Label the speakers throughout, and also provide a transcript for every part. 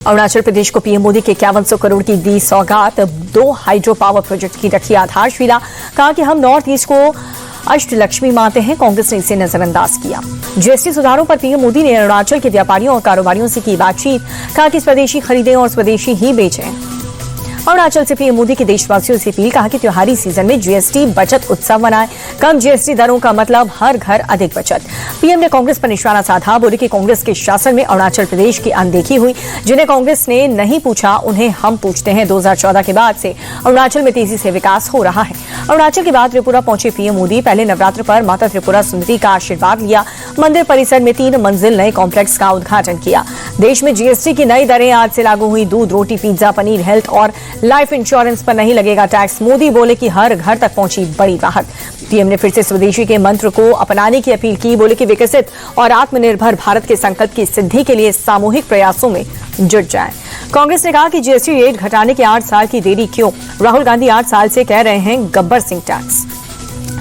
Speaker 1: अरुणाचल प्रदेश को पीएम मोदी के 5100 करोड़ की दी सौगात। 2 हाइड्रो पावर प्रोजेक्ट की रखी आधारशिला। कहा कि हम नॉर्थ ईस्ट को अष्टलक्ष्मी मानते हैं। कांग्रेस ने इसे नजरअंदाज किया। जीएसटी सुधारों पर पीएम मोदी ने अरुणाचल के व्यापारियों और कारोबारियों से की बातचीत। कहा कि स्वदेशी खरीदें और स्वदेशी ही बेचें। अरुणाचल से पीएम मोदी की देशवासियों से अपील। कहा कि त्योहारी सीजन में जीएसटी बचत उत्सव मनाएं। कम जीएसटी दरों का मतलब हर घर अधिक बचत। पीएम ने कांग्रेस पर निशाना साधा। बोले कि कांग्रेस के शासन में अरुणाचल प्रदेश की अनदेखी हुई। जिन्हें कांग्रेस ने नहीं पूछा उन्हें हम पूछते हैं। 2014 के बाद से अरुणाचल में तेजी से विकास हो रहा है। अरुणाचल के बाद त्रिपुरा पहुंचे पीएम मोदी। पहले नवरात्र पर माता त्रिपुरा सुंदरी का आशीर्वाद लिया। मंदिर परिसर में 3 मंजिल नए कॉम्प्लेक्स का उद्घाटन किया। देश में जीएसटी की नई दरें आज से लागू हुई। दूध, रोटी, पिज्जा, पनीर, हेल्थ और लाइफ इंश्योरेंस पर नहीं लगेगा टैक्स। मोदी बोले कि हर घर तक पहुंची बड़ी राहत। पीएम ने फिर से स्वदेशी के मंत्र को अपनाने की अपील की। बोले कि विकसित और आत्मनिर्भर भारत के संकल्प की सिद्धि के लिए सामूहिक प्रयासों में जुट जाएं। कांग्रेस ने कहा कि जीएसटी रेट घटाने के 8 साल की देरी क्यों? राहुल गांधी 8 साल से कह रहे हैं गब्बर सिंह टैक्स।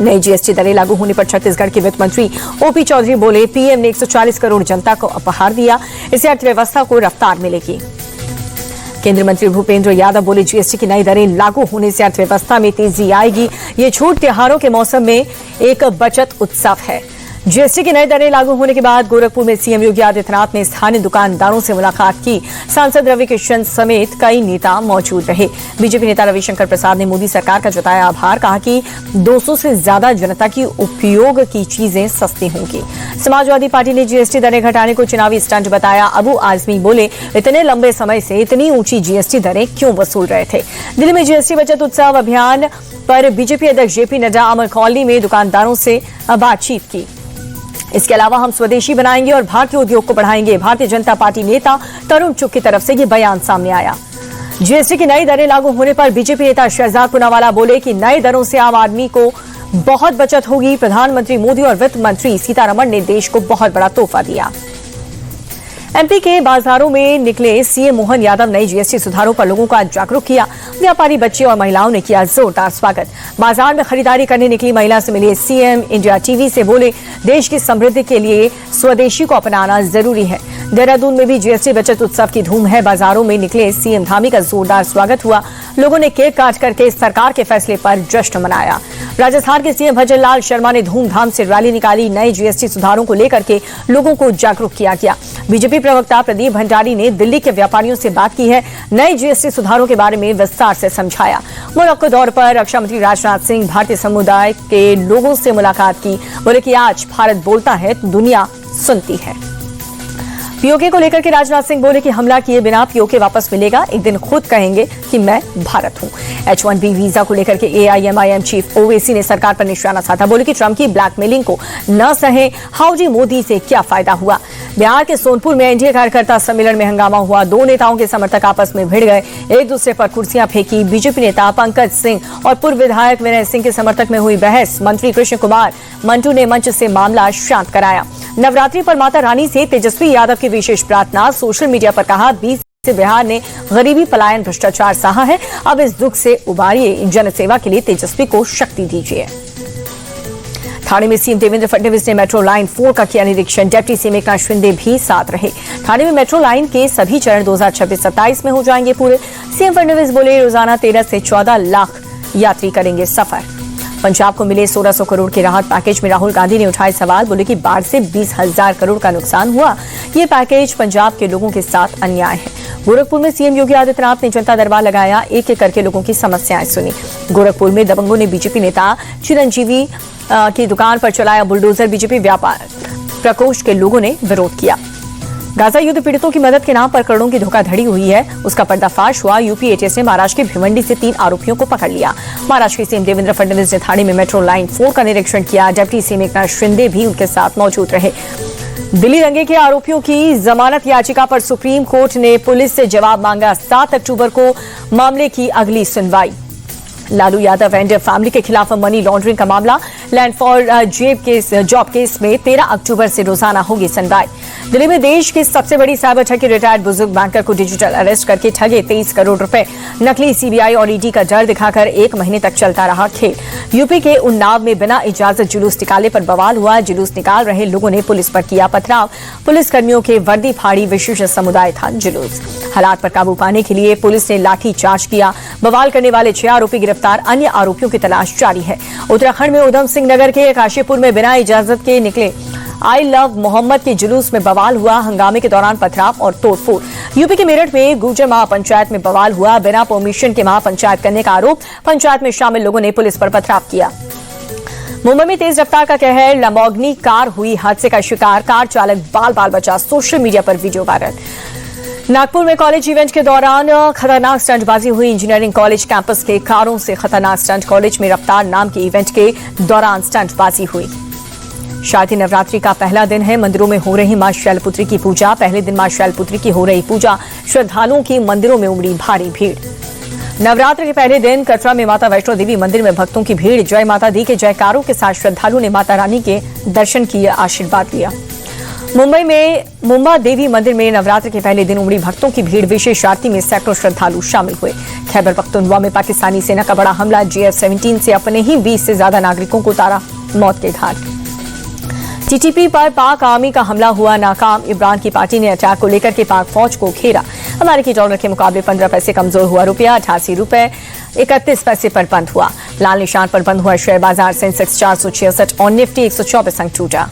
Speaker 1: नई जीएसटी दरें लागू होने पर छत्तीसगढ़ के वित्त मंत्री ओपी चौधरी बोले पीएम ने 140 करोड़ जनता को उपहार दिया। इससे अर्थव्यवस्था को रफ्तार मिलेगी। केंद्रीय मंत्री भूपेंद्र यादव बोले जीएसटी की नई दरें लागू होने से अर्थव्यवस्था में तेजी आएगी। ये छूट त्योहारों के मौसम में एक बचत उत्सव है। जीएसटी की नई दरें लागू होने के बाद गोरखपुर में सीएम योगी आदित्यनाथ ने स्थानीय दुकानदारों से मुलाकात की। सांसद रवि किशन समेत कई नेता मौजूद रहे। बीजेपी नेता रविशंकर प्रसाद ने मोदी सरकार का जताया आभार। कहा कि 200 से ज्यादा जनता की उपयोग की चीजें सस्ती होंगी। समाजवादी पार्टी ने जीएसटी दरें घटाने को चुनावी स्टंट बताया। अबू आजमी बोले इतने लंबे समय से इतनी ऊंची जीएसटी दरें क्यों वसूल रहे थे? दिल्ली में जीएसटी बचत उत्सव अभियान पर बीजेपी अध्यक्ष जेपी नड्डा अमर कॉलोनी में दुकानदारों से बातचीत की। इसके अलावा हम स्वदेशी बनाएंगे और भारतीय उद्योग को बढ़ाएंगे। भारतीय जनता पार्टी नेता तरुण चुग की तरफ से ये बयान सामने आया। जीएसटी की नई दरें लागू होने पर बीजेपी नेता शहजाद पूनावाला बोले कि नई दरों से आम आदमी को बहुत बचत होगी। प्रधानमंत्री मोदी और वित्त मंत्री सीतारमण ने देश को बहुत बड़ा तोहफा दिया। एमपी के बाजारों में निकले सीएम मोहन यादव ने जीएसटी सुधारों पर लोगों को जागरूक किया। व्यापारी, बच्चे और महिलाओं ने किया जोरदार स्वागत। बाजार में खरीदारी करने निकली महिला से मिले सीएम। इंडिया टीवी से बोले देश की समृद्धि के लिए स्वदेशी को अपनाना जरूरी है। देहरादून में भी जीएसटी बचत उत्सव की धूम है। बाजारों में निकले सीएम धामी का जोरदार स्वागत हुआ। लोगों ने केक काट करके सरकार के फैसले पर जश्न मनाया। राजस्थान के सीएम भजन लाल शर्मा ने धूमधाम से रैली निकाली। नए जीएसटी सुधारों को लेकर के लोगों को जागरूक किया गया। बीजेपी प्रवक्ता प्रदीप भंडारी ने दिल्ली के व्यापारियों से बात की है। नए जीएसटी सुधारों के बारे में विस्तार से समझाया। मोरक्को दौर पर रक्षा मंत्री राजनाथ सिंह भारतीय समुदाय के लोगों से मुलाकात की। बोले कि आज भारत बोलता है तो दुनिया सुनती है। पीओके को लेकर के राजनाथ सिंह बोले कि हमला किए बिना पीओके वापस मिलेगा। एक दिन खुद कहेंगे कि मैं भारत हूं। H1B वीजा को लेकर के AIMIM चीफ ओवैसी ने सरकार पर निशाना साधा। बोले कि ट्रंप की ब्लैकमेलिंग को न सहे। हाउडी मोदी से क्या फायदा हुआ? बिहार के सोनपुर में एनडीए कार्यकर्ता सम्मेलन में हंगामा हुआ। 2 नेताओं के समर्थक आपस में भिड़ गए। एक दूसरे पर कुर्सियां फेंकी। बीजेपी नेता पंकज सिंह और पूर्व विधायक विनय सिंह के समर्थक में हुई बहस। मंत्री कृष्ण कुमार मंटू ने मंच से मामला शांत कराया। नवरात्रि पर माता रानी से तेजस्वी यादव की विशेष प्रार्थना। सोशल मीडिया पर कहा 20 से बिहार ने गरीबी, पलायन, भ्रष्टाचार सहा है। अब इस दुख से उबारिए। जनसेवा के लिए तेजस्वी को शक्ति दीजिए। थाने में सीएम देवेंद्र फडणवीस ने मेट्रो लाइन 4 का किया निरीक्षण। डिप्टी सीएम एकनाथ शिंदे भी साथ रहे। थाने में मेट्रो लाइन के सभी चरण 2026-27 में हो जाएंगे पूरे। सीएम फडणवीस बोले रोजाना 13 से 14 लाख यात्री करेंगे सफर। पंजाब को मिले 1600 करोड़ के राहत पैकेज में राहुल गांधी ने उठाए सवाल। बोले कि बाढ़ से 20,000 करोड़ का नुकसान हुआ। ये पैकेज पंजाब के लोगों के साथ अन्याय है। गोरखपुर में सीएम योगी आदित्यनाथ ने जनता दरबार लगाया। एक एक करके लोगों की समस्याएं सुनी। गोरखपुर में दबंगों ने बीजेपी नेता चिरंजीवी की दुकान पर चलाया बुलडोजर। बीजेपी व्यापार प्रकोष्ठ के लोगों ने विरोध किया। गाजा युद्ध पीड़ितों की मदद के नाम पर करोड़ों की धोखाधड़ी हुई है। उसका पर्दाफाश हुआ। यूपी एटीएस ने महाराष्ट्र के भिवंडी से 3 आरोपियों को पकड़ लिया। महाराष्ट्र के सीएम देवेंद्र फडणवीस ने थाने में मेट्रो लाइन 4 का निरीक्षण किया। डिप्टी सीएम एकनाथ शिंदे भी उनके साथ मौजूद रहे। दिल्ली दंगे के आरोपियों की जमानत याचिका पर सुप्रीम कोर्ट ने पुलिस से जवाब मांगा। 7 अक्टूबर को मामले की अगली सुनवाई। लालू यादव एंड फैमिली के खिलाफ मनी लॉन्ड्रिंग का मामला, लैंड फॉर जॉब केस में 13 अक्टूबर से रोजाना होगी सुनवाई। दिल्ली में देश की सबसे बड़ी साइबर ठगी रिटायर्ड बुजुर्ग बैंकर को डिजिटल अरेस्ट करके ठगे 23 करोड़ रुपए। नकली सीबीआई और ईडी का डर दिखाकर 1 महीने तक चलता रहा खेल। यूपी के उन्नाव में बिना इजाजत जुलूस निकालने पर बवाल हुआ। जुलूस निकाल रहे लोगों ने पुलिस पर किया पथराव। पुलिसकर्मियों के वर्दी फाड़ी विशिष्ट समुदाय था जुलूस। हालात पर काबू पाने के लिए पुलिस ने लाठी चार्ज किया। बवाल करने वाले 6 आरोपी गिरफ्तार, अन्य आरोपियों की तलाश जारी है। उत्तराखंड में उधम सिंह नगर के काशीपुर में बिना इजाजत के निकले आई लव मोहम्मद के जुलूस में बवाल हुआ। हंगामे के दौरान पथराव और तोड़फोड़। यूपी के मेरठ में गुर्जर महापंचायत में बवाल हुआ। बिना परमिशन के महापंचायत करने का आरोप। पंचायत में शामिल लोगों ने पुलिस पर पथराव किया। मुंबई में तेज रफ्तार का कहर, लैम्बोर्गिनी कार हुई हादसे का शिकार। कार चालक बाल बाल बचा, सोशल मीडिया पर वीडियो वायरल। नागपुर में कॉलेज इवेंट के दौरान खतरनाक स्टंटबाजी हुई। इंजीनियरिंग कॉलेज कैंपस के कारों से खतरनाक स्टंट। कॉलेज में रफ्तार नाम के इवेंट के दौरान स्टंटबाजी हुई। शारदीय नवरात्रि का पहला दिन है। मंदिरों में हो रही मां शैलपुत्री की पूजा। पहले दिन मां शैलपुत्री की हो रही पूजा। श्रद्धालुओं की मंदिरों में उमड़ी भारी भीड़। नवरात्र के पहले दिन कटरा में माता वैष्णो देवी मंदिर में भक्तों की भीड़। जय माता दी के जयकारों के साथ श्रद्धालुओं ने माता रानी के दर्शन किए, आशीर्वाद लिया। मुंबई में मुंबा देवी मंदिर में नवरात्र के पहले दिन उमड़ी भक्तों की भीड़। विशेष आरती में सैकड़ों श्रद्धालु शामिल हुए। खैबर पख्तूनख्वा में पाकिस्तानी सेना का बड़ा हमला। JF-17 से अपने ही 20 से ज्यादा नागरिकों को उतारा मौत के घाट। TTP पर पाक आर्मी का हमला हुआ नाकाम। इमरान की पार्टी ने अटैक को लेकर के पाक फौज को घेरा। अमेरिकी डॉलर के मुकाबले 15 पैसे कमजोर हुआ रुपया। 88 रुपए 31 पैसे पर बंद हुआ। लाल निशान पर बंद हुआ शेयर बाजार। सेंसेक्स 466 और निफ्टी 124 अंक टूटा।